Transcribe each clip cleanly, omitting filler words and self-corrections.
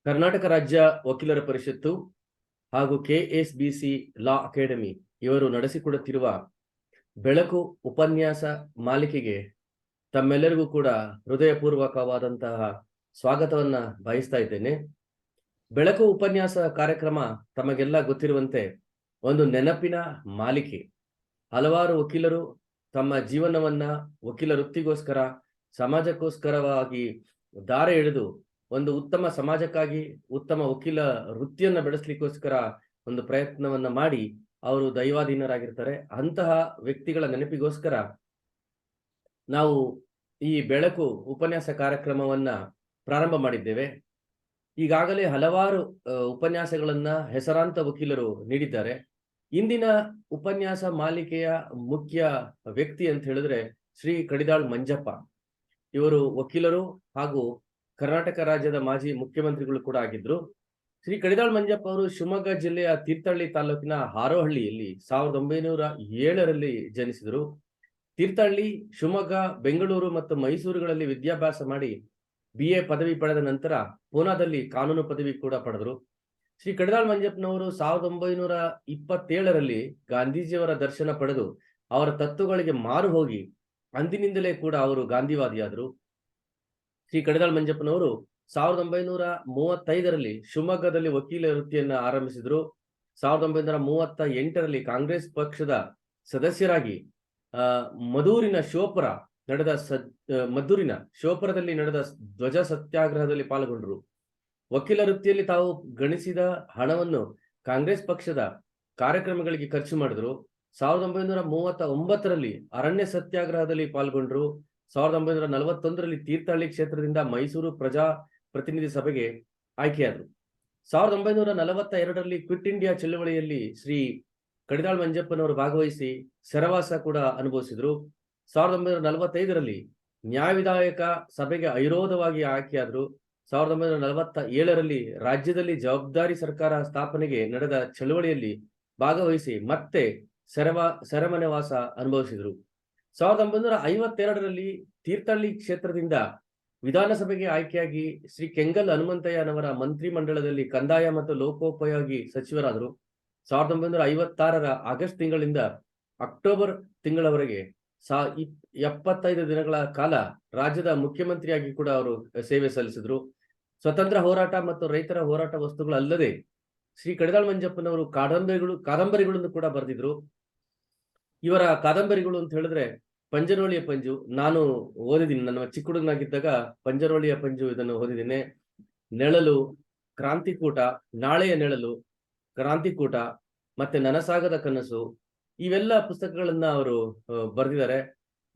ಕರ್ನಾಟಕ ರಾಜ್ಯ ವಕೀಲರ ಪರಿಷತ್ತು ಹಾಗೂ KSBC ಲಾ ಅಕಾಡೆಮಿ ಇವರು ನಡೆಸಿಕೊಡುತ್ತಿರುವ ಬೆಳಕು ಉಪನ್ಯಾಸ ಮಾಲಿಕೆಗೆ ತಮ್ಮೆಲ್ಲರಿಗೂ ಕೂಡ ಹೃದಯಪೂರ್ವಕವಾದಂತಹ ಸ್ವಾಗತವನ್ನ ಬಯಸ್ತಾ ಇದ್ದೇನೆ. ಬೆಳಕು ಉಪನ್ಯಾಸ ಕಾರ್ಯಕ್ರಮ ತಮಗೆಲ್ಲ ಗೊತ್ತಿರುವಂತೆ ಒಂದು ನೆನಪಿನ ಮಾಲಿಕೆ. ಹಲವಾರು ವಕೀಲರು ತಮ್ಮ ಜೀವನವನ್ನ ವಕೀಲ ವೃತ್ತಿಗೋಸ್ಕರ ಸಮಾಜಕ್ಕೋಸ್ಕರವಾಗಿ ದಾರೆ ಎಳೆದು ಒಂದು ಉತ್ತಮ ಸಮಾಜಕ್ಕಾಗಿ ಉತ್ತಮ ವಕೀಲ ವೃತ್ತಿಯನ್ನ ಬೆಳೆಸಲಿಕ್ಕೋಸ್ಕರ ಒಂದು ಪ್ರಯತ್ನವನ್ನ ಮಾಡಿ ಅವರು ದೈವಾಧೀನರಾಗಿರ್ತಾರೆ. ಅಂತಹ ವ್ಯಕ್ತಿಗಳ ನೆನಪಿಗೋಸ್ಕರ ನಾವು ಈ ಬೆಳಕು ಉಪನ್ಯಾಸ ಕಾರ್ಯಕ್ರಮವನ್ನ ಪ್ರಾರಂಭ ಮಾಡಿದ್ದೇವೆ. ಈಗಾಗಲೇ ಹಲವಾರು ಉಪನ್ಯಾಸಗಳನ್ನ ಹೆಸರಾಂತ ವಕೀಲರು ನೀಡಿದ್ದಾರೆ. ಇಂದಿನ ಉಪನ್ಯಾಸ ಮಾಲಿಕೆಯ ಮುಖ್ಯ ವ್ಯಕ್ತಿ ಅಂತ ಹೇಳಿದ್ರೆ ಶ್ರೀ ಕಡಿದಾಳ್ ಮಂಜಪ್ಪ. ಇವರು ವಕೀಲರು ಹಾಗೂ ಕರ್ನಾಟಕ ರಾಜ್ಯದ ಮಾಜಿ ಮುಖ್ಯಮಂತ್ರಿಗಳು ಕೂಡ ಆಗಿದ್ರು. ಶ್ರೀ ಕಡಿದಾಳ್ ಮಂಜಪ್ಪ ಅವರು ಶಿವಮೊಗ್ಗ ಜಿಲ್ಲೆಯ ತೀರ್ಥಹಳ್ಳಿ ತಾಲೂಕಿನ ಹಾರೋಹಳ್ಳಿಯಲ್ಲಿ 1907ರಲ್ಲಿ ಜನಿಸಿದರು. ತೀರ್ಥಹಳ್ಳಿ, ಶಿವಮೊಗ್ಗ, ಬೆಂಗಳೂರು ಮತ್ತು ಮೈಸೂರುಗಳಲ್ಲಿ ವಿದ್ಯಾಭ್ಯಾಸ ಮಾಡಿ BA ಪದವಿ ಪಡೆದ ನಂತರ ಪೂನಾದಲ್ಲಿ ಕಾನೂನು ಪದವಿ ಕೂಡ ಪಡೆದರು. ಶ್ರೀ ಕಡಿದಾಳ್ ಮಂಜಪ್ಪನವರು 1927ರಲ್ಲಿ ಗಾಂಧೀಜಿಯವರ ದರ್ಶನ ಪಡೆದು ಅವರ ತತ್ವಗಳಿಗೆ ಮಾರು ಹೋಗಿ ಅಂದಿನಿಂದಲೇ ಕೂಡ ಅವರು ಗಾಂಧಿವಾದಿಯಾದರು. ಶ್ರೀ ಕಡಿದಾಳ್ ಮಂಜಪ್ಪನವರು 1935ರಲ್ಲಿ ಶಿವಮೊಗ್ಗದಲ್ಲಿ ವಕೀಲ ವೃತ್ತಿಯನ್ನ ಆರಂಭಿಸಿದರು. 1938ರಲ್ಲಿ ಕಾಂಗ್ರೆಸ್ ಪಕ್ಷದ ಸದಸ್ಯರಾಗಿ ಮದ್ದೂರಿನ ಶಿವಪುರದಲ್ಲಿ ನಡೆದ ಧ್ವಜ ಸತ್ಯಾಗ್ರಹದಲ್ಲಿ ಪಾಲ್ಗೊಂಡರು. ವಕೀಲ ವೃತ್ತಿಯಲ್ಲಿ ತಾವು ಗಳಿಸಿದ ಹಣವನ್ನು ಕಾಂಗ್ರೆಸ್ ಪಕ್ಷದ ಕಾರ್ಯಕ್ರಮಗಳಿಗೆ ಖರ್ಚು ಮಾಡಿದ್ರು. 1939ರಲ್ಲಿ ಅರಣ್ಯ ಸತ್ಯಾಗ್ರಹದಲ್ಲಿ ಪಾಲ್ಗೊಂಡರು. 1941ರಲ್ಲಿ ತೀರ್ಥಹಳ್ಳಿ ಕ್ಷೇತ್ರದಿಂದ ಮೈಸೂರು ಪ್ರಜಾ ಪ್ರತಿನಿಧಿ ಸಭೆಗೆ ಆಯ್ಕೆಯಾದರು. 1942ರಲ್ಲಿ ಕ್ವಿಟ್ ಇಂಡಿಯಾ ಚಳವಳಿಯಲ್ಲಿ ಶ್ರೀ ಕಡಿದಾಳ್ ಮಂಜಪ್ಪನವರು ಭಾಗವಹಿಸಿ ಸೆರವಾಸ ಕೂಡ ಅನುಭವಿಸಿದ್ರು. 1945ರಲ್ಲಿ ನ್ಯಾಯ ವಿಧಾಯಕ ಸಭೆಗೆ ಅವಿರೋಧವಾಗಿ ಆಯ್ಕೆಯಾದರು. 1947ರಲ್ಲಿ ರಾಜ್ಯದಲ್ಲಿ ಜವಾಬ್ದಾರಿ ಸರ್ಕಾರ ಸ್ಥಾಪನೆಗೆ ನಡೆದ ಚಳವಳಿಯಲ್ಲಿ ಭಾಗವಹಿಸಿ ಮತ್ತೆ ಸೆರೆಮನೆವಾಸ ಅನುಭವಿಸಿದರು. 1952ರಲ್ಲಿ ತೀರ್ಥಹಳ್ಳಿ ಕ್ಷೇತ್ರದಿಂದ ವಿಧಾನಸಭೆಗೆ ಆಯ್ಕೆಯಾಗಿ ಶ್ರೀ ಕೆಂಗಲ್ ಹನುಮಂತಯ್ಯನವರ ಮಂತ್ರಿ ಮಂಡಲದಲ್ಲಿ ಕಂದಾಯ ಮತ್ತು ಲೋಕೋಪಯೋಗಿ ಸಚಿವರಾದರು. 1956ರ ಆಗಸ್ಟ್ ತಿಂಗಳಿಂದ ಅಕ್ಟೋಬರ್ ತಿಂಗಳವರೆಗೆ 75 ದಿನಗಳ ಕಾಲ ರಾಜ್ಯದ ಮುಖ್ಯಮಂತ್ರಿಯಾಗಿ ಕೂಡ ಅವರು ಸೇವೆ ಸಲ್ಲಿಸಿದ್ರು. ಸ್ವತಂತ್ರ ಹೋರಾಟ ಮತ್ತು ರೈತರ ಹೋರಾಟ ವಸ್ತುಗಳು ಅಲ್ಲದೆ ಶ್ರೀ ಕಡಿದಾಳ್ ಮಂಜಪ್ಪನವರು ಕಾದಂಬರಿಗಳನ್ನು ಕೂಡ ಬರೆದಿದ್ರು. ಇವರ ಕಾದಂಬರಿಗಳು ಅಂತ ಹೇಳಿದ್ರೆ ಪಂಜರೋಳಿಯ ಪಂಜು, ನಾನು ಓದಿದ್ದೀನಿ. ನನ್ನ ಚಿಕ್ಕ ಹುಡುಗನಾಗಿದ್ದಾಗ ಪಂಜರೋಳಿಯ ಪಂಜು ಇದನ್ನು ಓದಿದ್ದೀನಿ. ನೆಳಲು, ಕ್ರಾಂತಿಕೂಟ, ನಾಳೆಯ ನೆಳಲು, ಕ್ರಾಂತಿಕೂಟ ಮತ್ತೆ ನನಸಾಗದ ಕನಸು, ಇವೆಲ್ಲ ಪುಸ್ತಕಗಳನ್ನ ಅವರು ಬರೆದಿದ್ದಾರೆ.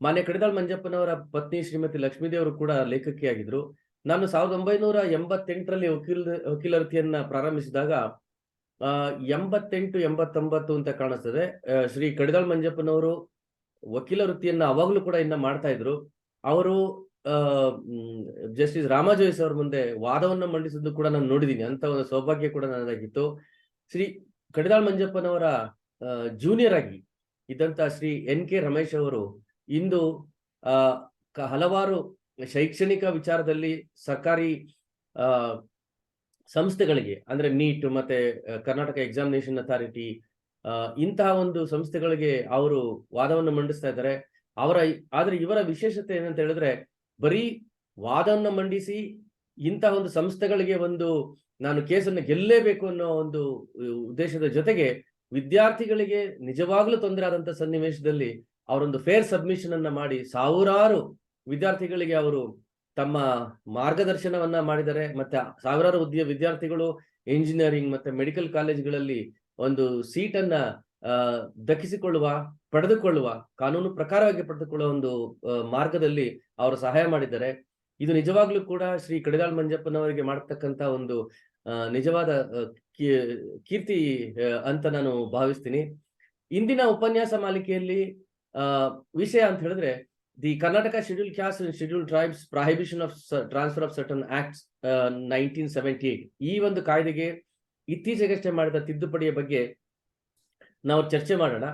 ಮಾನ್ಯ ಕಡಿದಾಳ್ ಮಂಜಪ್ಪನವರ ಪತ್ನಿ ಶ್ರೀಮತಿ ಲಕ್ಷ್ಮೀದೇವರು ಕೂಡ ಲೇಖಕಿಯಾಗಿದ್ರು. ನಾನು 1988ರಲ್ಲಿ ವಕೀಲ ವೃತ್ತಿಯನ್ನ ಪ್ರಾರಂಭಿಸಿದಾಗ 88, 89 ಅಂತ ಕಾಣಿಸ್ತದೆ. ಶ್ರೀ ಕಡಿದಾಳ್ ಮಂಜಪ್ಪನವರು ವಕೀಲ ವೃತ್ತಿಯನ್ನ ಅವಾಗ್ಲೂ ಕೂಡ ಇನ್ನ ಮಾಡ್ತಾ ಇದ್ರು. ಅವರು ಜಸ್ಟಿಸ್ ರಾಮಾಜೋಯಿಸ್ ಅವ್ರ ಮುಂದೆ ವಾದವನ್ನ ಮಂಡಿಸಿದ್ದು ಕೂಡ ನಾನು ನೋಡಿದ್ದೀನಿ. ಅಂತ ಒಂದು ಸೌಭಾಗ್ಯ ಕೂಡ ನನಗಾಗಿತ್ತು. ಶ್ರೀ ಕಡಿದಾಳ್ ಮಂಜಪ್ಪನವರ ಜೂನಿಯರ್ ಆಗಿ ಇದ್ದಂತ ಶ್ರೀ NK ರಮೇಶ್ ಅವರು ಇಂದು ಹಲವಾರು ಶೈಕ್ಷಣಿಕ ವಿಚಾರದಲ್ಲಿ ಸರ್ಕಾರಿ ಸಂಸ್ಥೆಗಳಿಗೆ, ಅಂದ್ರೆ ನೀಟ್ ಮತ್ತೆ ಕರ್ನಾಟಕ ಎಕ್ಸಾಮಿನೇಷನ್ ಅಥಾರಿಟಿ, ಇಂತಹ ಒಂದು ಸಂಸ್ಥೆಗಳಿಗೆ ಅವರು ವಾದವನ್ನು ಮಂಡಿಸ್ತಾ ಇದ್ದಾರೆ. ಆದ್ರೆ ಇವರ ವಿಶೇಷತೆ ಏನಂತ ಹೇಳಿದ್ರೆ, ಬರೀ ವಾದವನ್ನು ಮಂಡಿಸಿ ಇಂತಹ ಒಂದು ಸಂಸ್ಥೆಗಳಿಗೆ ನಾನು ಕೇಸನ್ನು ಗೆಲ್ಲೇಬೇಕು ಅನ್ನೋ ಒಂದು ಉದ್ದೇಶದ ಜೊತೆಗೆ ವಿದ್ಯಾರ್ಥಿಗಳಿಗೆ ನಿಜವಾಗ್ಲೂ ತೊಂದರೆ ಆದಂತ ಸನ್ನಿವೇಶದಲ್ಲಿ ಅವರೊಂದು ಫೇರ್ ಸಬ್ಮಿಷನ್ ಅನ್ನ ಮಾಡಿ ಸಾವಿರಾರು ವಿದ್ಯಾರ್ಥಿಗಳಿಗೆ ಅವರು ತಮ್ಮ ಮಾರ್ಗದರ್ಶನವನ್ನ ಮಾಡಿದ್ದಾರೆ. ಮತ್ತೆ ಸಾವಿರಾರು ವಿದ್ಯಾರ್ಥಿಗಳು ಇಂಜಿನಿಯರಿಂಗ್ ಮತ್ತೆ ಮೆಡಿಕಲ್ ಕಾಲೇಜ್ಗಳಲ್ಲಿ ಒಂದು ಸೀಟನ್ನ ಪಡೆದುಕೊಳ್ಳುವ ಕಾನೂನು ಪ್ರಕಾರವಾಗಿ ಪಡೆದುಕೊಳ್ಳುವ ಒಂದು ಮಾರ್ಗದಲ್ಲಿ ಅವರು ಸಹಾಯ ಮಾಡಿದ್ದಾರೆ. ಇದು ನಿಜವಾಗ್ಲೂ ಕೂಡ ಶ್ರೀ ಕಡಿದಾಳ್ ಮಂಜಪ್ಪನವರಿಗೆ ಮಾಡತಕ್ಕಂತ ಒಂದು ನಿಜವಾದ ಕೀರ್ತಿ ಅಂತ ನಾನು ಭಾವಿಸ್ತೀನಿ. ಇಂದಿನ ಉಪನ್ಯಾಸ ಮಾಲಿಕೆಯಲ್ಲಿ ವಿಷಯ ಅಂತ ಹೇಳಿದ್ರೆ the Karnataka schedule caste and schedule tribes prohibition of transfer of certain acts 1978. ಈ ಒಂದು ಕಾಯ್ದೆಗೆ ಇತ್ತೀಚೆಗಷ್ಟೇ ಮಾಡಿದ ತಿದ್ದುಪಡಿಯ ಬಗ್ಗೆ ನಾವು ಚರ್ಚೆ ಮಾಡೋಣ.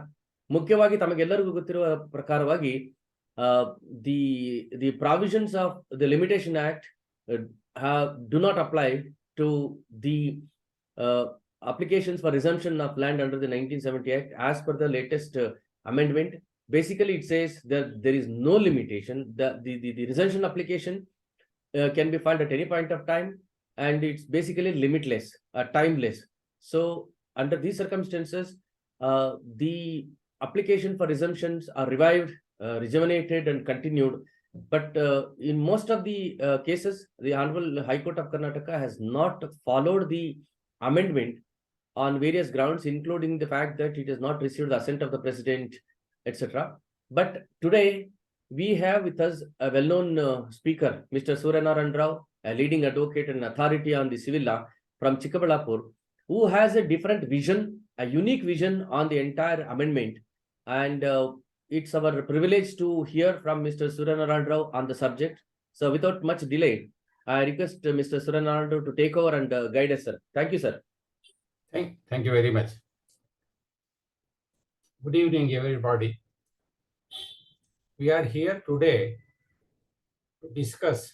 ಮುಖ್ಯವಾಗಿ ತಮಗೆಲ್ಲರಿಗೂ ಗೊತ್ತಿರುವ ಪ್ರಕಾರವಾಗಿ the provisions of the Limitation Act do not apply to the applications for resumption of land under the 1970 Act, as per the latest amendment, basically it says that there is no limitation. The resumption application can be filed at any point of time, and it's basically limitless, timeless. So under these circumstances, the application for resumptions are revived, rejuvenated, and continued. But in most of the cases, the Honorable High Court of Karnataka has not followed the amendment on various grounds, including the fact that it has not received the assent of the President, etc. But today, we have with us a well-known speaker, Mr. Suryanarayan Rao, a leading advocate and authority on the civil law from Chikkabalapur, who has a different vision, a unique vision on the entire amendment. And it's our privilege to hear from Mr. Suryanarayan Rao on the subject. So without much delay, I request Mr. Suryanarayan Rao to take over and guide us, sir. Thank you, sir. Thank you very much. Good evening, everybody. We are here today to discuss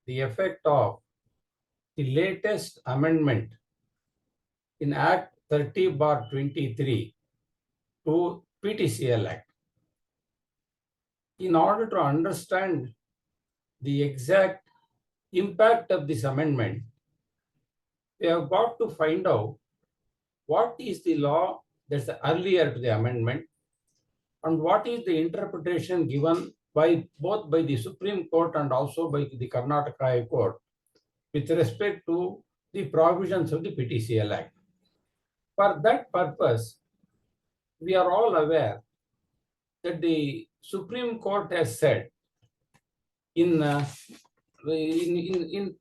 the effect of the latest amendment in Act 30/23 to PTCL Act. In order to understand the exact impact of this amendment, we have got to find out what is the law that's earlier to the amendment and what is the interpretation given by both by the Supreme Court and also by the Karnataka High Court with respect to the provisions of the PTCL Act. For that purpose, we are all aware that the Supreme Court has said in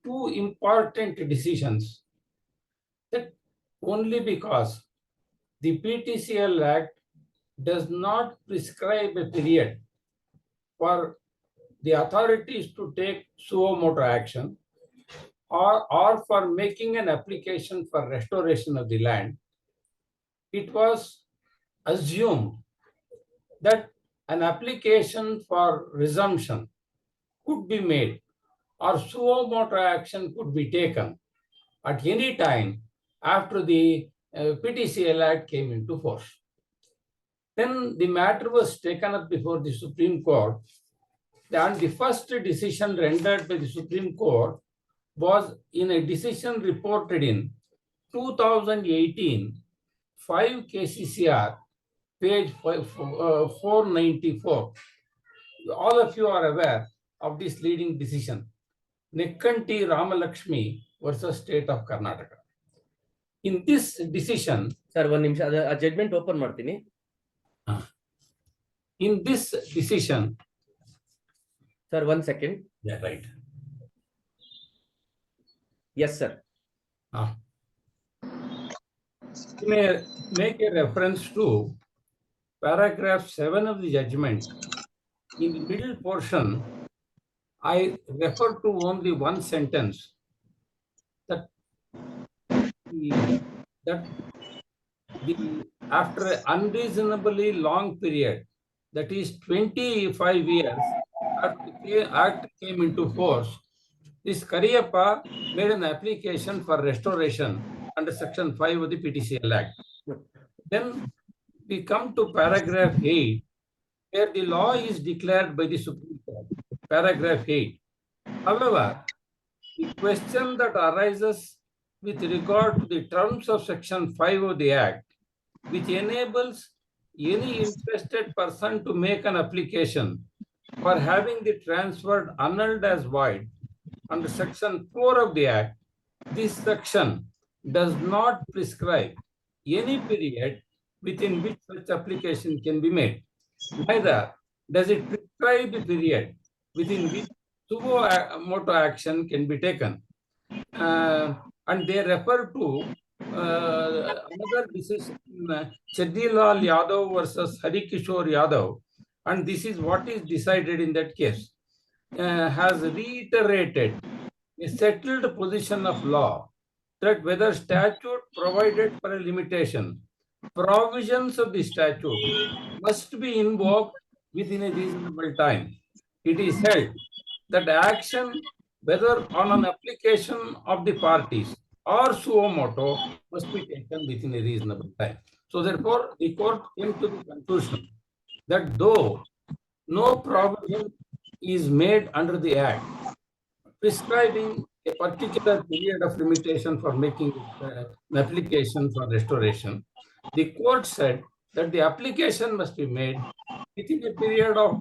two important decisions that only because the PTCL Act does not prescribe a period for the authorities to take suo motu action or for making an application for restoration of the land, it was assumed that an application for resumption could be made or suo motu action could be taken at any time after the PTCL Act came into force. Then the matter was taken up before the Supreme Court, and the first decision rendered by the Supreme Court was in a decision reported in 2018, 5 KCCR, page 494. All of you are aware of this leading decision, Nekkanti Ramalakshmi versus State of Karnataka. In this decision, sir, one ನಿಮಿಷ ಆ judgment open ಮಾಡ್ತೀನಿ. In this decision, sir, 1 second. Yeah, right. Yes, sir. You may make a reference to paragraph 7 of the judgment. In the middle portion, I refer to only one sentence that after an unreasonably long period, that is 25 years after the Act came into force, this Kariyappa made an application for restoration under Section 5 of the PTCL Act. Then we come to paragraph 8, where the law is declared by the Supreme Court. Paragraph 8. However, the question that arises with regard to the terms of Section 5 of the Act, which enables any interested person to make an application for having the transferred annulled as void under Section 4 of the Act, this section does not prescribe any period within which such application can be made. Neither does it prescribe a period within which suo motu action can be taken. And they refer to another decision, Cheddilal Yadav versus Harikishore Yadav, and this is what is decided in that case, has reiterated a settled position of law that whether statute provided for a limitation, provisions of the statute must be invoked within a reasonable time. It is held that action whether on an application of the parties or suo motu must be taken within a reasonable time. So therefore, the court came to the conclusion that though no provision is made under the Act prescribing a particular period of limitation for making an application for restoration, the court said that the application must be made within a period of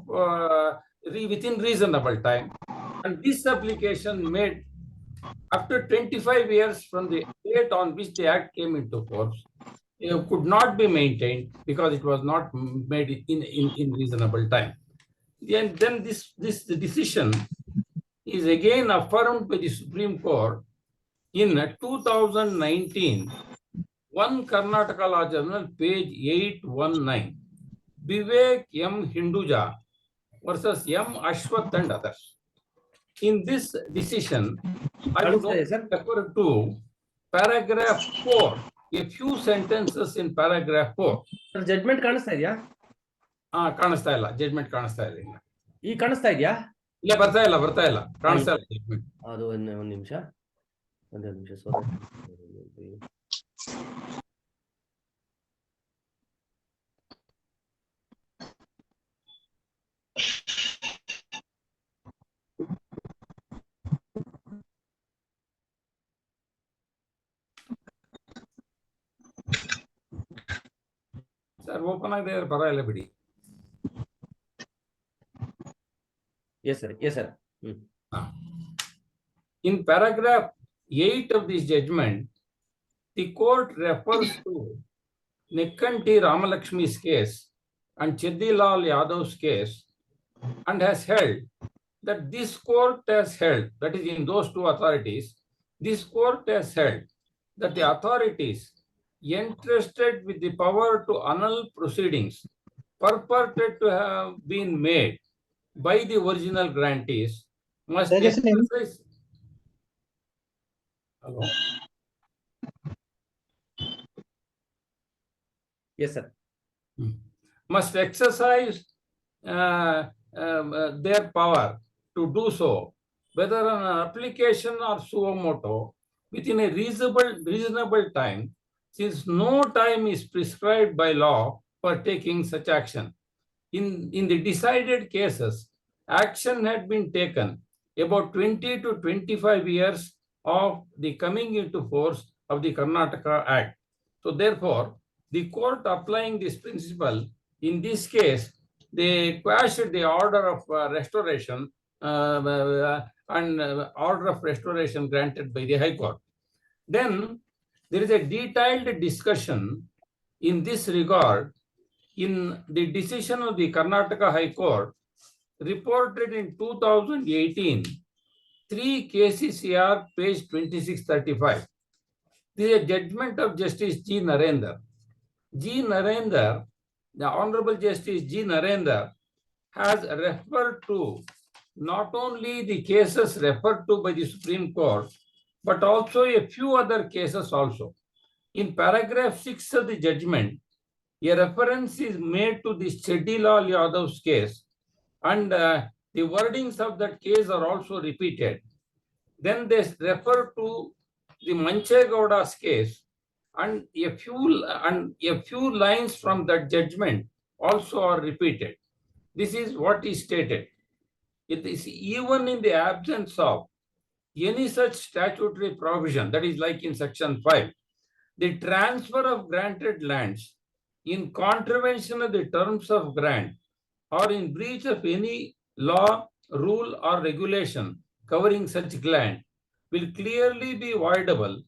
within reasonable time, and this application made after 25 years from the date on which the Act came into force could not be maintained because it was not made in reasonable time. And then this decision is again affirmed by the Supreme Court in 2019, 1 Karnataka Law Journal, page 819, Vivek M. Hinduja versus M. Ashwath and others. In this decision, I would refer to paragraph 4, a few sentences in paragraph 4. Judgment ಕಾಣಿಸ್ತಾ ಇದೆಯಾ? ಕಾಣಿಸ್ತಾ ಇಲ್ಲ, judgment ಕಾಣಿಸ್ತಾ ಇಲ್ಲ. ಈ ಕಾಣಿಸ್ತಾ ಇದೆಯಾ? ಇಲ್ಲ, ಬರ್ತಾ ಇಲ್ಲ, ಕಾಣಿಸ್ತಾ ಇಲ್ಲ ಜಡ್ಜ್ಮೆಂಟ್. ಅದು ಒಂದು ನಿಮಿಷ ಸರ್ ಓಪನ್ ಆಗಿದೆ, ಪರವಾಗಿಲ್ಲ ಬಿಡಿ. Yes, sir. In paragraph 8 of this judgment, the court refers to Nekkanti Ramalakshmi's case and Cheddilal Yadav's case and has held that this court has held, that is in those two authorities, this court has held that the authorities entrusted with the power to annul proceedings purported to have been made by the original grantees must exercise. Hello? Yes, sir. Must exercise their power to do so, whether on an application or suo motu, within a reasonable time, since no time is prescribed by law for taking such action. In the decided cases, action had been taken about 20 to 25 years of the coming into force of the Karnataka Act. So therefore, the court applying this principle, in this case, they quashed the order of restoration and order of restoration granted by the High Court. Then there is a detailed discussion in this regard in the decision of the Karnataka High Court reported in 2018, 3 KCCR, page 2635. This is a judgment of Justice G. Narendra. The Honorable Justice G. Narendra has referred to not only the cases referred to by the Supreme Court, but also a few other cases also. In paragraph 6 of the judgment, a reference is made to the Cheddilal Yadav's case, and the wordings of that case are also repeated. Then they refer to the Manchegowda's case, and a few lines from that judgment also are repeated. This is what is stated. It is even in the absence of any such statutory provision, that is like in section 5, the transfer of granted lands in contravention of the terms of grant or in breach of any law, rule or regulation covering such land will clearly be voidable,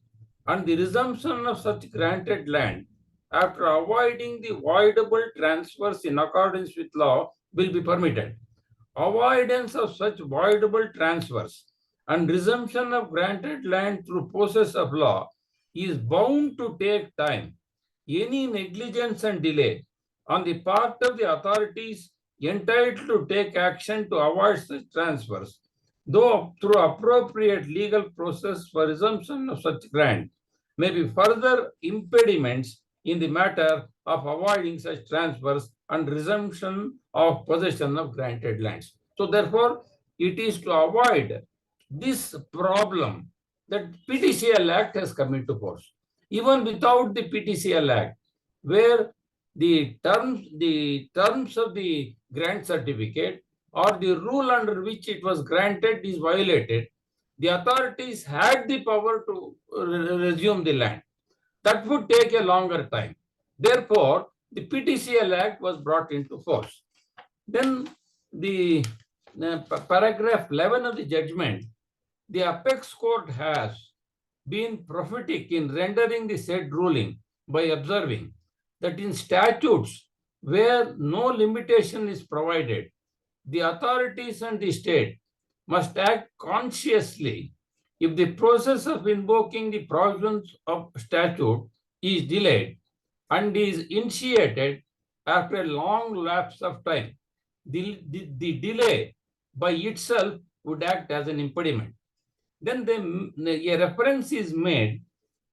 and the resumption of such granted land after avoiding the voidable transfers in accordance with law will be permitted. Avoidance of such voidable transfers and resumption of granted land through process of law is bound to take time. Any negligence and delay on the part of the authorities entitled to take action to avoid such transfers, though through appropriate legal process for resumption of such grant, may be further impediments in the matter of avoiding such transfers and resumption of possession of granted lands. So therefore, it is to avoid this problem that PTCL Act has come into force. Even without the PTCL Act, where the terms of the grant certificate or the rule under which it was granted is violated, the authorities had the power to resume the land. That would take a longer time. Therefore, the PTCL Act was brought into force. Then the paragraph 11 of the judgment, the apex court has been prophetic in rendering the said ruling by observing that in statutes where no limitation is provided, the authorities and the state must act consciously if the process of invoking the provisions of statute is delayed and is initiated after a long lapse of time. The delay by itself would act as an impediment. Then a reference is made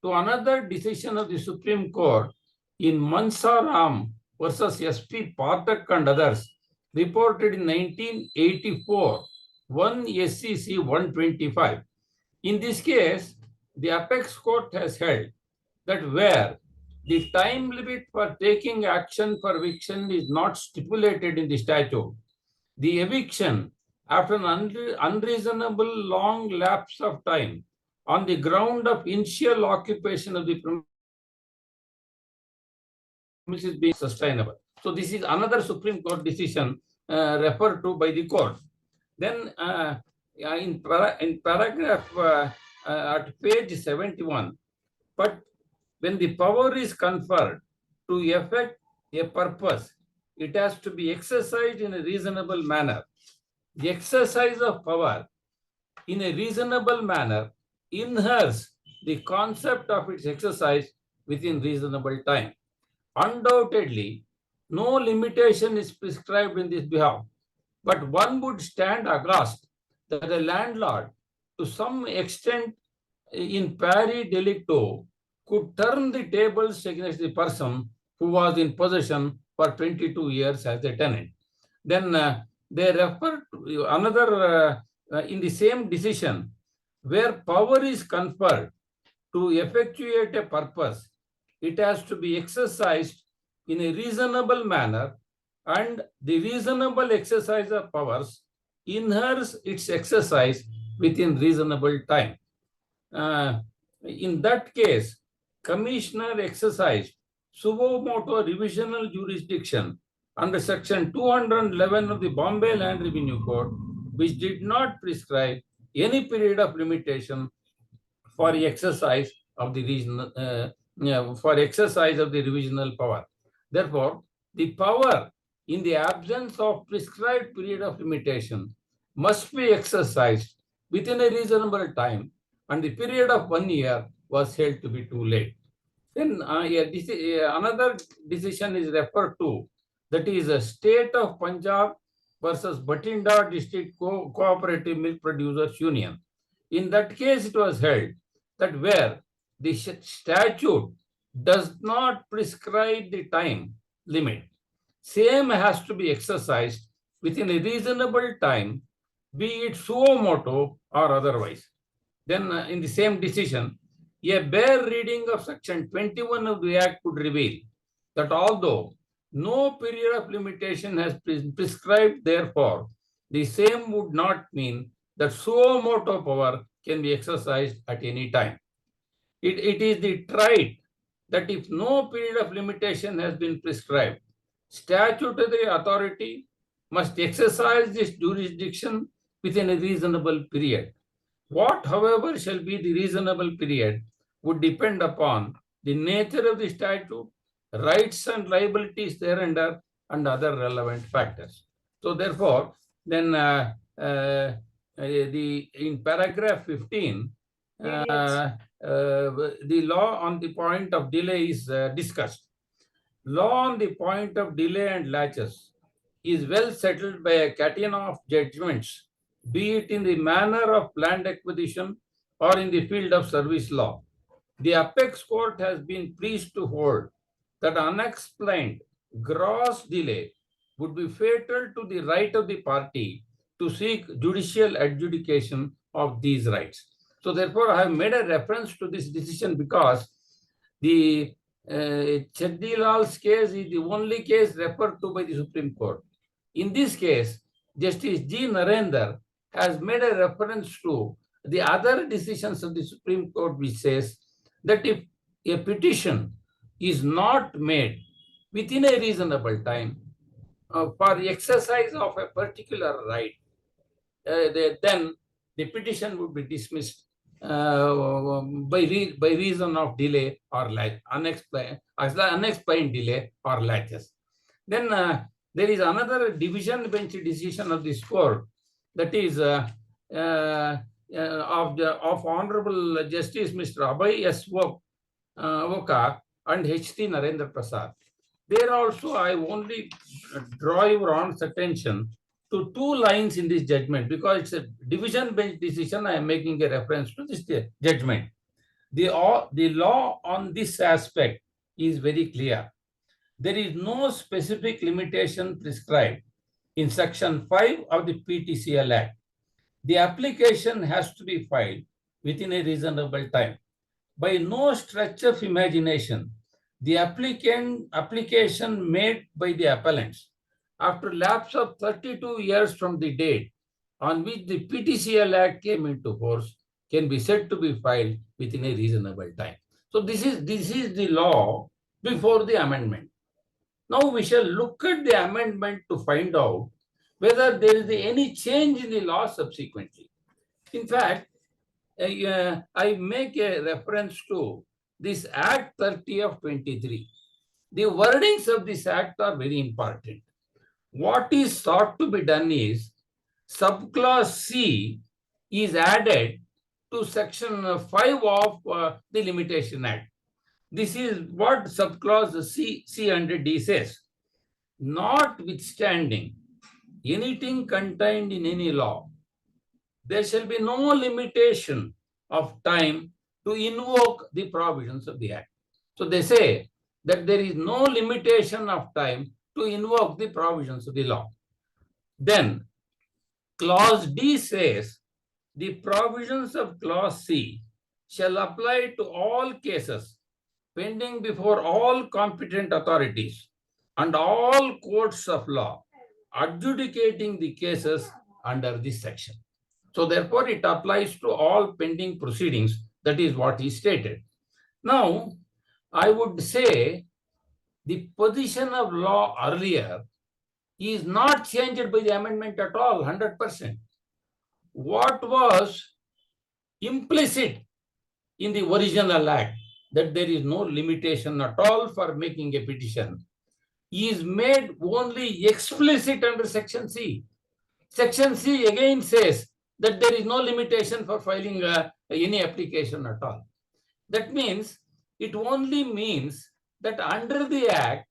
to another decision of the Supreme Court in Mansaram versus SP Pathak and others, reported in 1984, 1 SCC 125. In this case, the apex court has held that where the time limit for taking action for eviction is not stipulated in the statute, the eviction after an unreasonable long lapse of time on the ground of initial occupation of the premises being sustainable. So this is another Supreme Court decision referred to by the court. Then in paragraph at page 71, but when the power is conferred to effect a purpose, it has to be exercised in a reasonable manner. The exercise of power in a reasonable manner inheres the concept of its exercise within reasonable time. Undoubtedly, no limitation is prescribed in this behalf, but one would stand aghast that a landlord, to some extent in pari delicto, could turn the tables against the person who was in possession for 22 years as a tenant. Then they refer to another in the same decision where power is conferred to effectuate a purpose, it has to be exercised in a reasonable manner, and the reasonable exercise of powers inheres its exercise within reasonable time. In that case, Commissioner exercised suo motu revisional jurisdiction under section 211 of the Bombay Land Revenue Code, which did not prescribe any period of limitation for exercise of the regional revisional power. Therefore, the power in the absence of prescribed period of limitation must be exercised within a reasonable time, and the period of 1 year was held to be too late. Then another decision is referred to, that is a State of Punjab versus Batinda District Cooperative Milk Producers Union. In that case, it was held that where the statute does not prescribe the time limit, same has to be exercised within a reasonable time, be it suo motu or otherwise. Then in the same decision, a bare reading of section 21 of the Act could reveal that although no period of limitation has been prescribed, therefore, the same would not mean that suo motu power can be exercised at any time. It is the trait that if no period of limitation has been prescribed, statutory authority must exercise this jurisdiction within a reasonable period. What, however, shall be the reasonable period would depend upon the nature of the statute, rights and liabilities thereunder, and other relevant factors. So, therefore, then in paragraph 15, the law on the point of delay is discussed. Law on the point of delay and laches is well settled by a catena of judgments, be it in the manner of land acquisition or in the field of service law. The apex court has been pleased to hold that unexplained gross delay would be fatal to the right of the party to seek judicial adjudication of these rights. So therefore, I have made a reference to this decision because the Chettilal's case is the only case referred to by the Supreme Court. In this case, Justice G. Narendra has made a reference to the other decisions of the Supreme Court, which says that if a petition is not made within a reasonable time for exercise of a particular right, then the petition would be dismissed by reason of delay or unexplained delay or laches. Then there is another division bench decision of this court, that is of Honorable Justice Mr. Abhay S. Voka and H.T. Narendra Prasad. There also I only draw your honor's attention to two lines in this judgment, because it's a division bench decision. I am making a reference to this judgment. The law on this aspect is very clear. There is no specific limitation prescribed in Section 5 of the PTCL Act. The application has to be filed within a reasonable time. By no stretch of imagination, the application made by the appellants after lapse of 32 years from the date on which the PTCL Act came into force can be said to be filed within a reasonable time. So this is the law before the amendment. Now we shall look at the amendment to find out whether there is any change in the law subsequently. In fact, I make a reference to this Act 30 of 23. The wordings of this Act are very important. What is sought to be done is subclause C is added to Section 5 of the Limitation Act. This is what subclause C under D says. Notwithstanding anything contained in any law, there shall be no limitation of time to invoke the provisions of the Act. So they say that there is no limitation of time to invoke the provisions of the law. Then clause D says the provisions of clause C shall apply to all cases pending before all competent authorities and all courts of law adjudicating the cases under this section. So therefore it applies to all pending proceedings. That is what is stated. Now, I would say the position of law earlier is not changed by the amendment at all, 100%. What was implicit in the original act, that there is no limitation at all for making a petition, is made only explicit under Section C. Section C again says that there is no limitation for filing any application at all. That means, it only means that under the Act,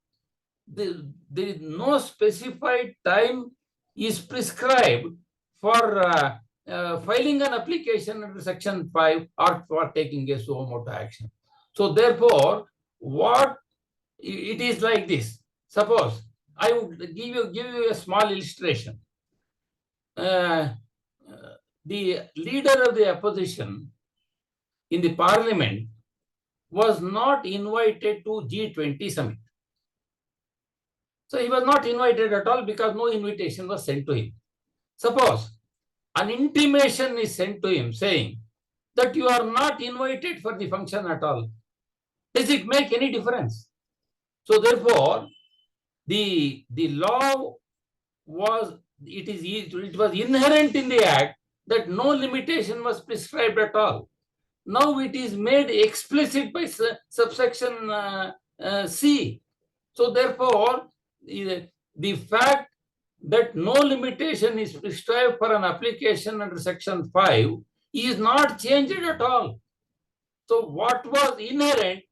there is no specified time is prescribed for filing an application under Section 5 or for taking a suo motu action. So therefore, what it is like this. Suppose I would give you a small illustration. The leader of the opposition in the parliament was not invited to G20 summit. So he was not invited at all because no invitation was sent to him. Suppose an intimation is sent to him saying that you are not invited for the function at all. Does it make any difference? So therefore, the law was, it was inherent in the Act that no limitation was prescribed at all. Now it is made explicit by subsection C. So therefore, the fact that no limitation is prescribed for an application under Section 5 is not changed at all. So what was inherent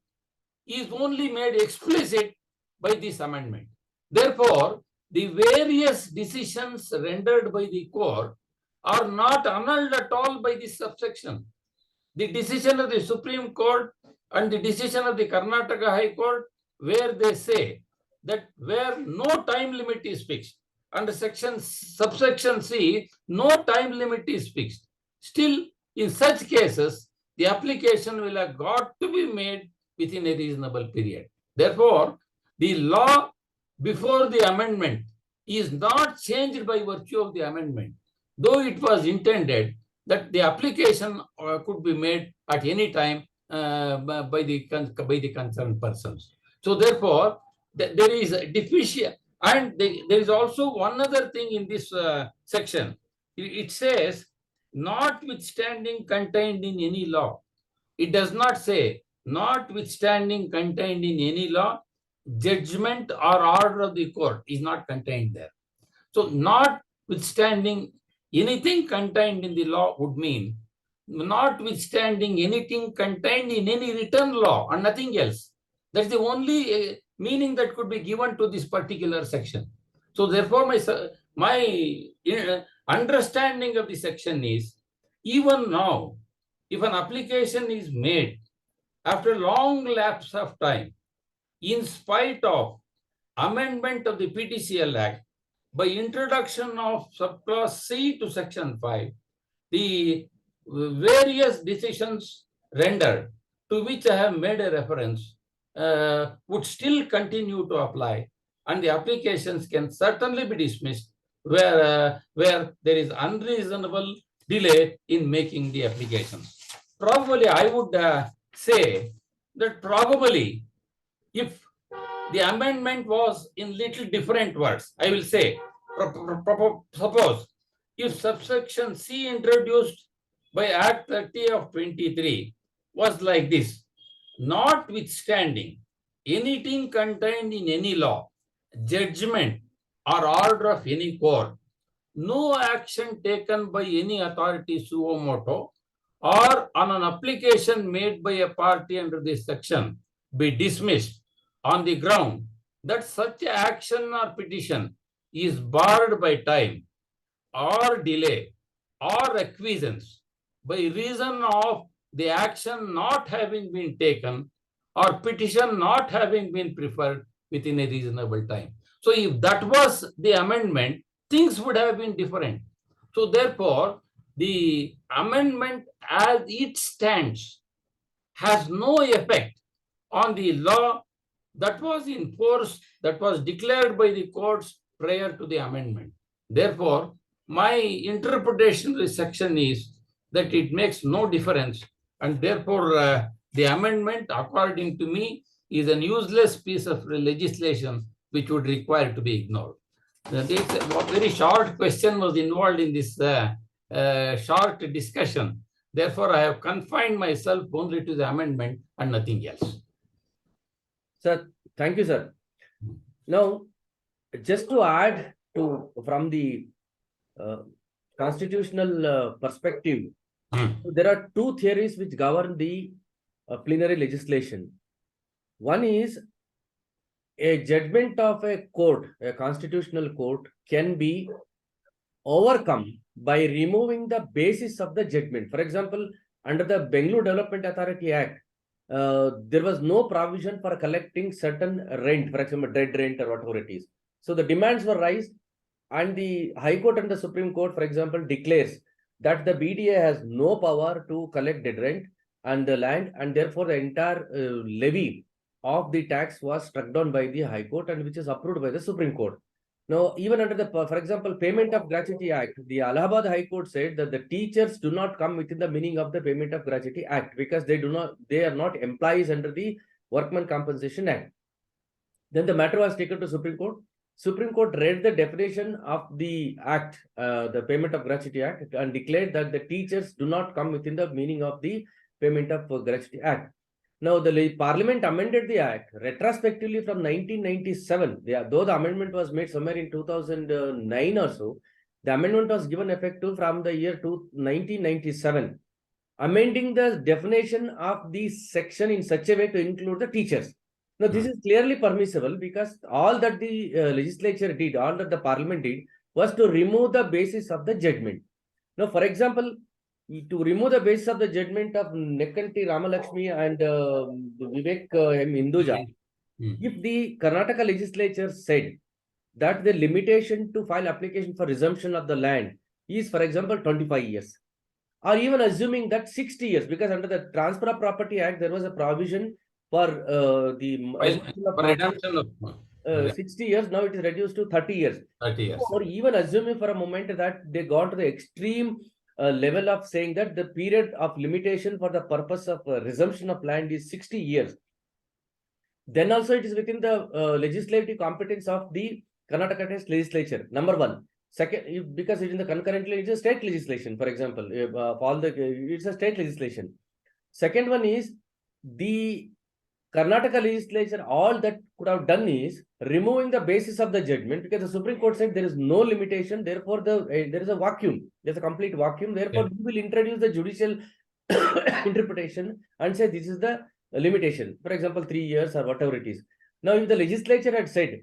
is only made explicit by this amendment. Therefore, the various decisions rendered by the court are not annulled at all by this subsection. The decision of the Supreme Court and the decision of the Karnataka High Court, where they say that where no time limit is fixed, under subsection C, no time limit is fixed. Still, in such cases, the application will have got to be made within a reasonable period. Therefore, the law before the amendment is not changed by virtue of the amendment, though it was intended that the application could be made at any time by the concerned persons. So therefore, there is a deficient, and there is also one other thing in this section. It says, notwithstanding contained in any law. It does not say, notwithstanding contained in any law, judgment or order of the court is not contained there. So, notwithstanding anything contained in the law would mean notwithstanding anything contained in any written law and nothing else. That's the only meaning that could be given to this particular section. So, therefore, my understanding of the section is, even now, if an application is made after long lapse of time, in spite of amendment of the PTCL Act, by introduction of subclause C to section 5, the various decisions rendered to which I have made a reference would still continue to apply, and the applications can certainly be dismissed where there is unreasonable delay in making the applications. Probably I would say that probably if the amendment was in little different words, I will say, suppose if subsection C introduced by Act 30 of 23 was like this: notwithstanding anything contained in any law, judgment or order of any court, no action taken by any authority suo moto or on an application made by a party under this section be dismissed on the ground that such action or petition is barred by time or delay or acquiescence by reason of the action not having been taken or petition not having been preferred within a reasonable time. So if that was the amendment, things would have been different. So therefore, the amendment as it stands has no effect on the law that was in force, that was declared by the courts prior to the amendment. Therefore, my interpretation of this section is that it makes no difference, and therefore the amendment, according to me, is an useless piece of legislation which would require to be ignored. A very short question was involved in this short discussion. Therefore, I have confined myself only to the amendment and nothing else. Sir, thank you, sir. Now, just to add to from the constitutional perspective, there are two theories which govern the plenary legislation. One is a judgment of a court, a constitutional court, can be overcome by removing the basis of the judgment. For example, under the Bengaluru Development Authority Act, there was no provision for collecting certain rent, for example, dead rent or whatever it is. So the demands were raised, and the High Court and the Supreme Court, for example, declares that the BDA has no power to collect dead rent and the land, and therefore the entire levy of the tax was struck down by the High Court, and which is approved by the Supreme Court. Now, even under the, for example, Payment of Gratuity Act, the Allahabad High Court said that the teachers do not come within the meaning of the Payment of Gratuity Act because they are not employees under the Workman Compensation Act. Then the matter was taken to Supreme Court. Supreme Court read the definition of the act, the Payment of Gratuity Act, and declared that the teachers do not come within the meaning of the Payment of Gratuity Act. Now, the Parliament amended the Act retrospectively from 1997. Though the amendment was made somewhere in 2009 or so, the amendment was given effective from the year 1997, amending the definition of the section in such a way to include the teachers. Now, this is clearly permissible because all that the legislature did, all that the Parliament did, was to remove the basis of the judgment. Now, for example, to remove the basis of the judgment of Nekkanti Ramalakshmi and Vivek M. Hinduja, if the Karnataka legislature said that the limitation to file application for resumption of the land is, for example, 25 years, or even assuming that 60 years, because under the Transfer of Property Act, there was a provision for the assumption of For property, redemption of 60 years, now it is reduced to 30 years. 30 years. Or even assuming for a moment that they got to the extreme level of saying that the period of limitation for the purpose of resumption of land is 60 years. Then also it is within the legislative competence of the Karnataka legislature, number one. Second, because it is in the concurrently, it's a state legislation, for example, it's a state legislation. Second one is the Karnataka legislature, all that could have done is removing the basis of the judgment, because the Supreme Court said there is no limitation, therefore there is a vacuum, there's a complete vacuum, therefore you will introduce the judicial interpretation and say this is the limitation, for example 3 years or whatever it is. Now if the legislature had said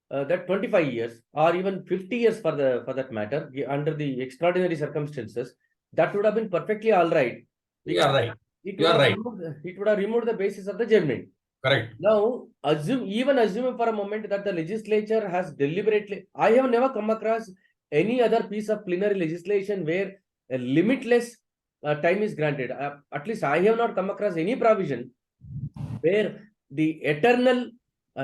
that 25 years or even 50 years for that matter, under the extraordinary circumstances, that would have been perfectly all right. You are right. It You are right. would have removed the basis of the judgment. Correct. Now, assuming for a moment that the legislature has deliberately, I have never come across any other piece of plenary legislation where a limitless time is granted. At least I have not come across any provision where the eternal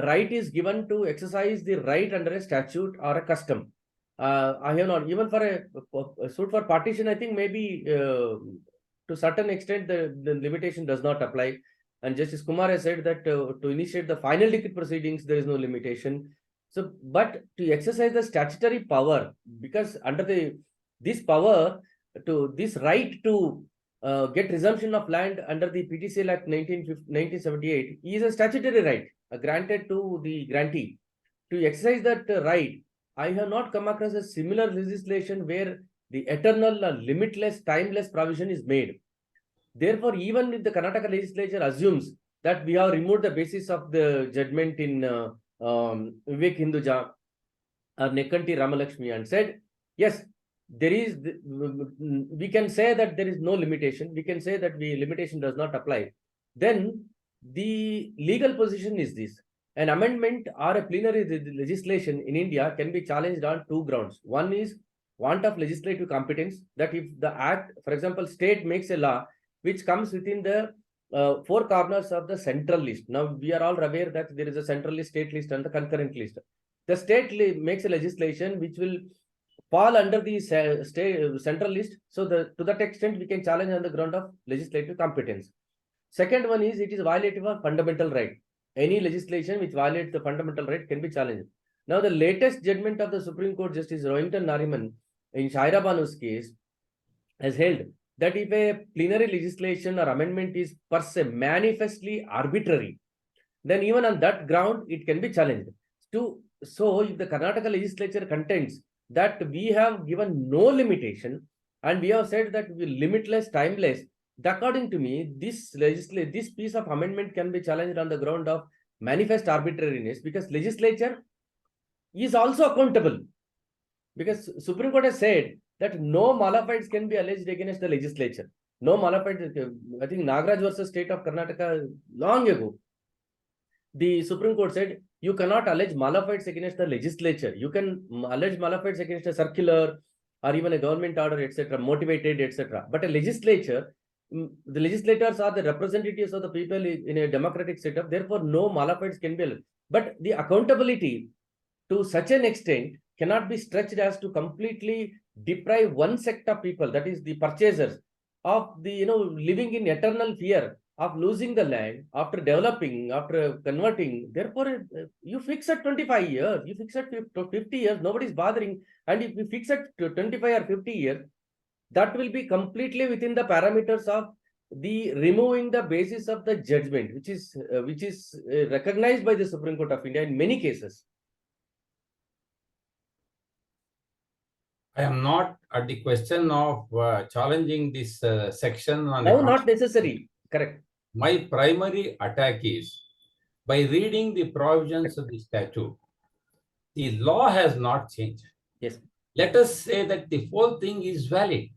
right is given to exercise the right under a statute or a custom. I have not, even for a suit for partition, I think maybe to certain extent the limitation does not apply. And Justice Kumar has said that to initiate the final decree proceedings, there is no limitation. So, but to exercise the statutory power, because under this power, to this right to get resumption of land under the PTCL Act 1978 is a statutory right granted to the grantee. To exercise that right, I have not come across a similar legislation where the eternal, limitless, timeless provision is made. Therefore, even if the Karnataka legislature assumes that we have removed the basis of the judgment in Vivek Hinduja or Nekkanti Ramalakshmi and said, yes, there is, we can say that there is no limitation. We can say that the limitation does not apply. Then the legal position is this: an amendment or a plenary legislation in India can be challenged on two grounds. One is want of legislative competence, that if the act, for example, state makes a law which comes within the four corners of the central list. Now, we are all aware that there is a central list, state list, and the concurrent list. The state makes a legislation which will fall under the state central list. So, to that extent, we can challenge on the ground of legislative competence. Second one is it is violative of fundamental right. Any legislation which violates the fundamental right can be challenged. Now, the latest judgment of the Supreme Court Justice Rohinton Nariman in Shaira Banu's case has held that if a plenary legislation or amendment is per se manifestly arbitrary, then even on that ground, it can be challenged. So, if the Karnataka legislature contends that we have given no limitation and we have said that we limitless, timeless, according to me, this piece of amendment can be challenged on the ground of manifest arbitrariness, because legislature is also accountable. Because Supreme Court has said that no malafides can be alleged against the legislature. No malafides. I think Nagaraj versus State of Karnataka long ago, the Supreme Court said you cannot allege malafides against the legislature. You can allege malafides against a circular or even a government order, etc., motivated, etc. But a legislature, the legislators are the representatives of the people in a democratic setup. Therefore, no malafides can be alleged. But the accountability to such an extent cannot be stretched as to completely deprive one sect of people, that is the purchasers, of the living in eternal fear of losing the land after developing, after converting. Therefore, you fix at 25 years, you fix at 50 years, nobody's bothering. And if you fix at 25 or 50 years, that will be completely within the parameters of the removing the basis of the judgment, which is recognized by the Supreme Court of India in many cases. I am not at the question of challenging this section. No, not necessary. Correct. My primary attack is by reading the provisions of the statute. The law has not changed. Yes. Let us say that the whole thing is valid.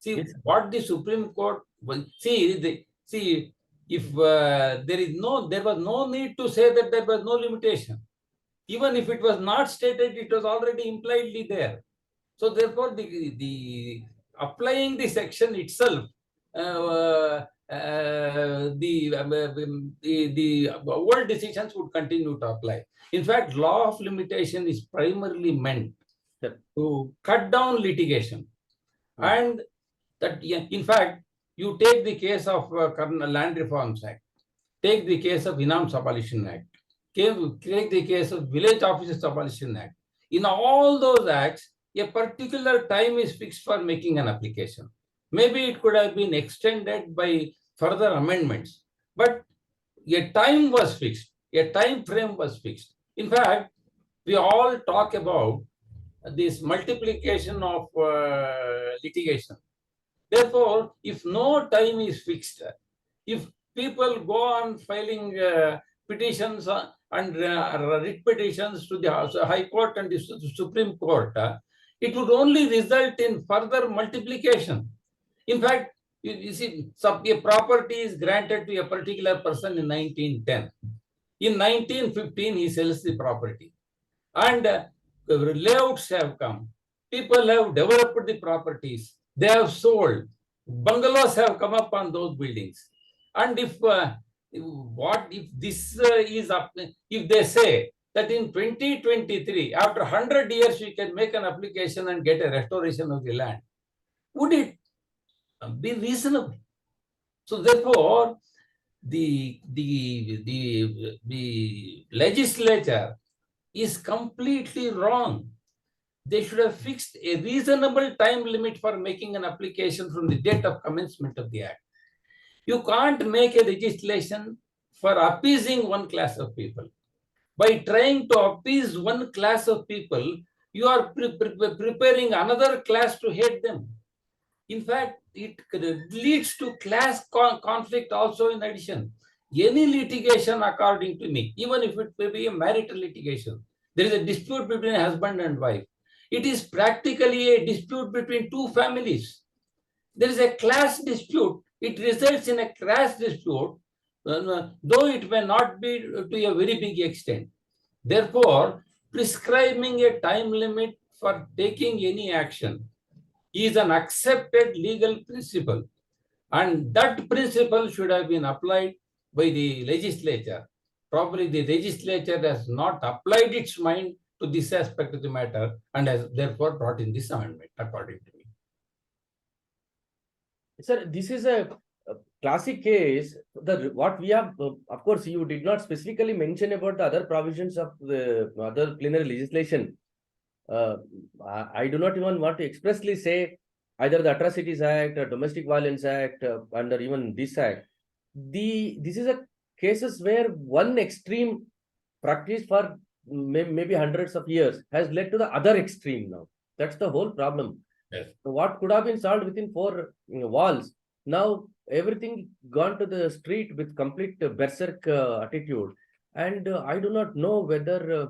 See, yes, what the Supreme Court will see. If there was no need to say that there was no limitation. Even if it was not stated, it was already impliedly there. So therefore, the applying the section itself, the old decisions would continue to apply. In fact, law of limitation is primarily meant to cut down litigation. And that, in fact, you take the case of Land Reforms Act, take the case of Inams Abolition Act, take the case of Village Officers Abolition Act. In all those acts, a particular time is fixed for making an application. Maybe it could have been extended by further amendments, but a time was fixed, a time frame was fixed. In fact, we all talk about this multiplication of litigation. Therefore, if no time is fixed, if people go on filing petitions and writ petitions to the High Court and the Supreme Court, it would only result in further multiplication. In fact, you see, a property is granted to a particular person in 1910. In 1915, he sells the property. And layouts have come. People have developed the properties. They have sold. Bungalows have come up on those buildings. And if this is up, if they say that in 2023, after 100 years, we can make an application and get a restoration of the land, would it be reasonable? So therefore, the legislature is completely wrong. They should have fixed a reasonable time limit for making an application from the date of commencement of the act. You can't make a legislation for appeasing one class of people. By trying to appease one class of people, you are preparing another class to hate them. In fact, it leads to class conflict also in addition. Any litigation, according to me, even if it may be a marital litigation, there is a dispute between a husband and wife. It is practically a dispute between two families. There is a class dispute. It results in a class dispute, though it may not be to a very big extent. Therefore, prescribing a time limit for taking any action is an accepted legal principle, and that principle should have been applied by the legislature. Probably the legislature has not applied its mind to this aspect of the matter and has therefore brought in this amendment, according to me. Sir, this is a classic case. What we have, of course, you did not specifically mention about the other provisions of the other plenary legislation. I do not even want to expressly say either the Atrocities Act or Domestic Violence Act or even this act. This is a cases where one extreme practice for maybe hundreds of years has led to the other extreme now. That's the whole problem. Yes. What could have been solved within four walls, now everything gone to the street with complete berserk attitude. And I do not know whether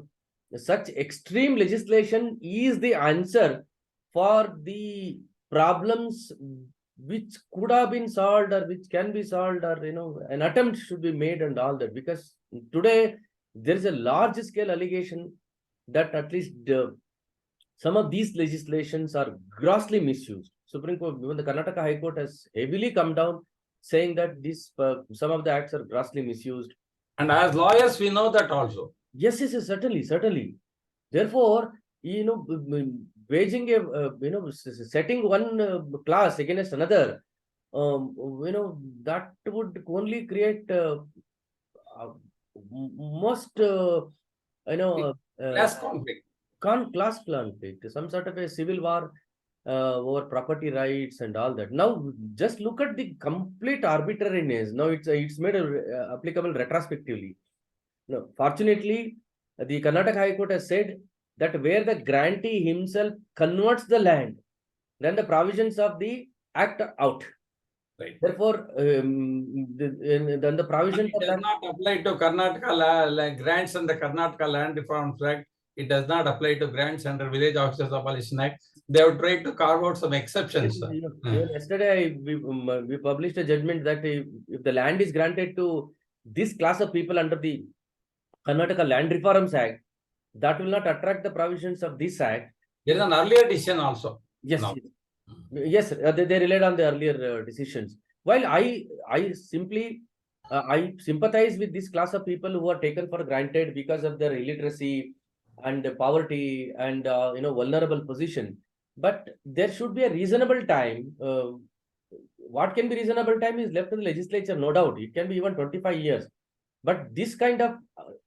such extreme legislation is the answer for the problems which could have been solved or which can be solved, or an attempt should be made and all that. Because today there is a large scale allegation that at least some of these legislations are grossly misused. Supreme Court, even the Karnataka High Court, has heavily come down saying that these some of the acts are grossly misused. And as lawyers, we know that also. Yes, certainly. Therefore, waging a setting one class against another, that would only create most Class conflict. Class conflict, some sort of a civil war over property rights and all that. Now, just look at the complete arbitrariness. Now it's made applicable retrospectively. No, fortunately, the Karnataka High Court has said that where the grantee himself converts the land, then the provisions of the act are out. Right. Therefore, then the provisions it does not apply to Karnataka grants under Karnataka Land Reforms Act. It does not apply to grants under Village Officers Abolition Act. They have tried to carve out some exceptions. Yesterday, we published a judgment that if the land is granted to this class of people under the Karnataka Land Reforms Act, that will not attract the provisions of this act. There is an earlier decision also. Yes. No. Yes, they relied on the earlier decisions. While I simply I sympathize with this class of people who are taken for granted because of their illiteracy and poverty and vulnerable position. But there should be a reasonable time. What can be reasonable time is left to the legislature, no doubt. It can be even 25 years. But this kind of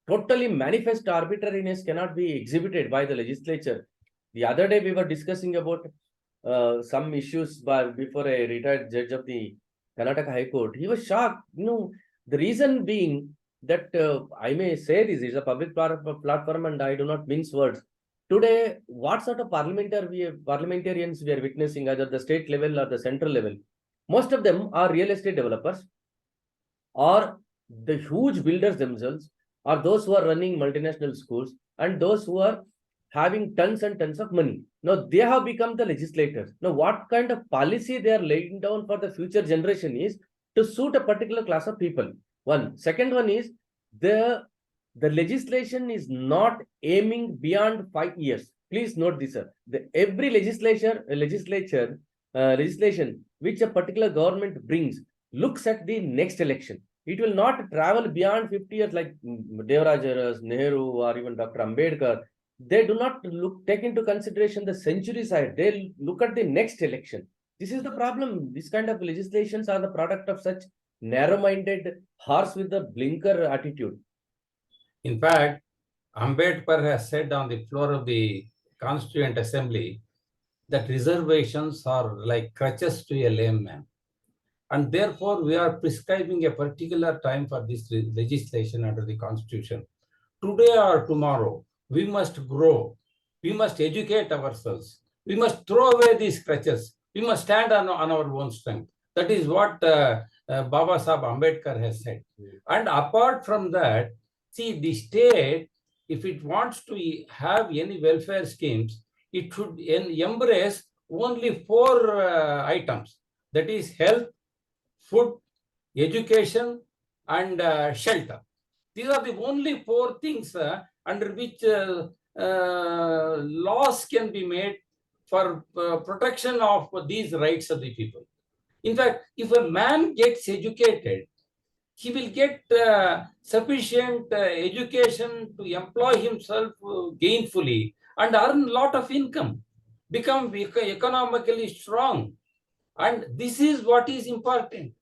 totally manifest arbitrariness cannot be exhibited by the legislature. The other day we were discussing about some issues before a retired judge of the Karnataka High Court. He was shocked. The reason being that I may say this is a public platform and I do not mince words. Today, what sort of parliamentarians we are witnessing, either the state level or the central level? Most of them are real estate developers, or the huge builders themselves, or those who are running multinational schools, and those who are having tons and tons of money. Now they have become the legislators. Now, what kind of policy they are laying down for the future generation is to suit a particular class of people. One. Second one is the legislation is not aiming beyond 5 years. Please note this, sir. Every legislation which a particular government brings looks at the next election. It will not travel beyond 50 years like Devaraj Nehru or even Dr. Ambedkar. They do not take into consideration the century side. They look at the next election. This is the problem. This kind of legislations are the product of such narrow-minded horse with the blinker attitude. In fact, Ambedkar has said on the floor of the Constituent Assembly that reservations are like crutches to a lame man. And therefore, we are prescribing a particular time for this legislation under the Constitution. Today or tomorrow, we must grow. We must educate ourselves. We must throw away these crutches. We must stand on our own strength. That is what Baba Sahib Ambedkar has said. And apart from that, see, the state, if it wants to have any welfare schemes, it should embrace only 4 items. That is health, food, education, and shelter. These are the only 4 things under which laws can be made for protection of these rights of the people. In fact, if a man gets educated, he will get sufficient education to employ himself gainfully and earn a lot of income, become economically strong. And this is what is important.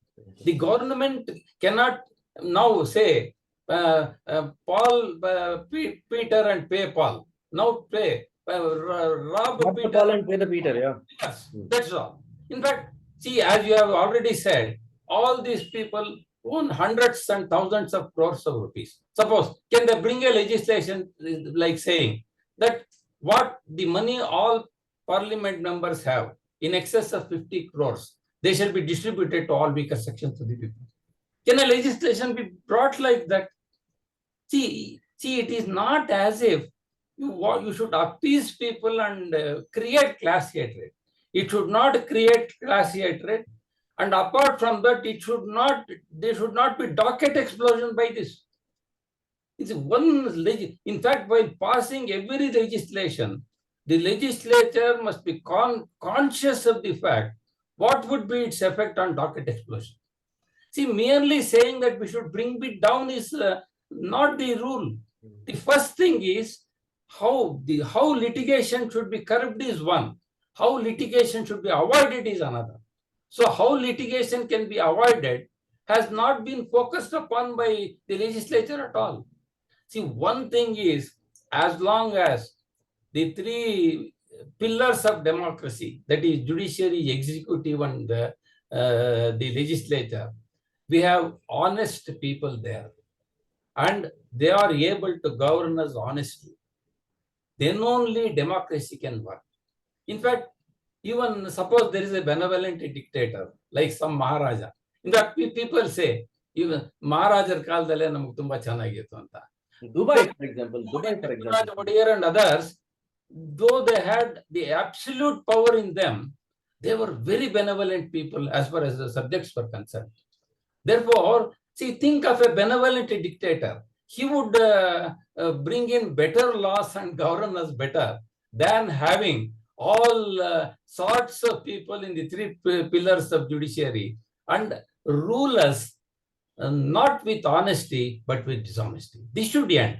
The government cannot now say, Paul, Peter and pay Paul. Now pay, rob Peter. Paul and pay the Peter, yeah. Yes, that's all. In fact, see, as you have already said, all these people own hundreds and thousands of crores of rupees. Suppose, can they bring a legislation like saying that what the money all parliament members have in excess of 50 crores, they shall be distributed to all weaker sections of the people? Can a legislation be brought like that? See, it is not as if you should appease people and create class hatred. It should not create class hatred. And apart from that, there should not be docket explosion by this. It's in fact, while passing every legislation, the legislature must be conscious of the fact what would be its effect on docket explosion. See, merely saying that we should bring it down is not the rule. The first thing is how litigation should be curbed is one. How litigation should be avoided is another. So how litigation can be avoided has not been focused upon by the legislature at all. See, one thing is, as long as the 3 pillars of democracy, that is judiciary, executive, and the legislature, we have honest people there. And they are able to govern us honestly. Then only democracy can work. In fact, even suppose there is a benevolent dictator, like some Maharaja. In fact, people say, even Maharajar Kaldale namak tumba chanagitu anta. Dubai, for example. Odier and others, though they had the absolute power in them, they were very benevolent people as far as the subjects were concerned. Therefore, see, think of a benevolent dictator. He would bring in better laws and govern us better than having all sorts of people in the three pillars of judiciary and rule us not with honesty, but with dishonesty. This should end.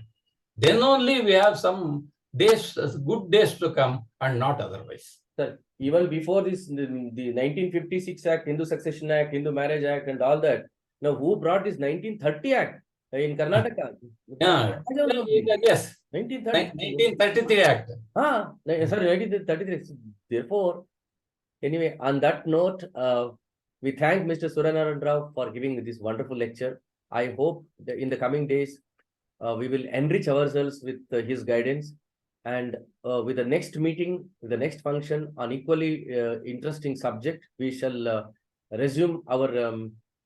Then only we have some days, good days to come, and not otherwise. Sir, even before this, the 1956 Act, Hindu Succession Act, Hindu Marriage Act, and all that. Now, who brought this 1930 Act in Karnataka? Yeah. Yes. 1933 Act. Sorry, 1933. Therefore, anyway, on that note, we thank Mr. Suryanarayan Rao for giving this wonderful lecture. I hope that in the coming days, we will enrich ourselves with his guidance. And with the next meeting, with the next function on equally interesting subject, we shall resume our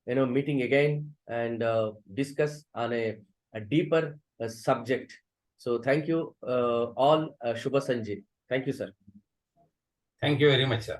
meeting again and discuss on a deeper subject. So thank you all, Shubha Sanjay. Thank you, sir. Thank you very much, sir.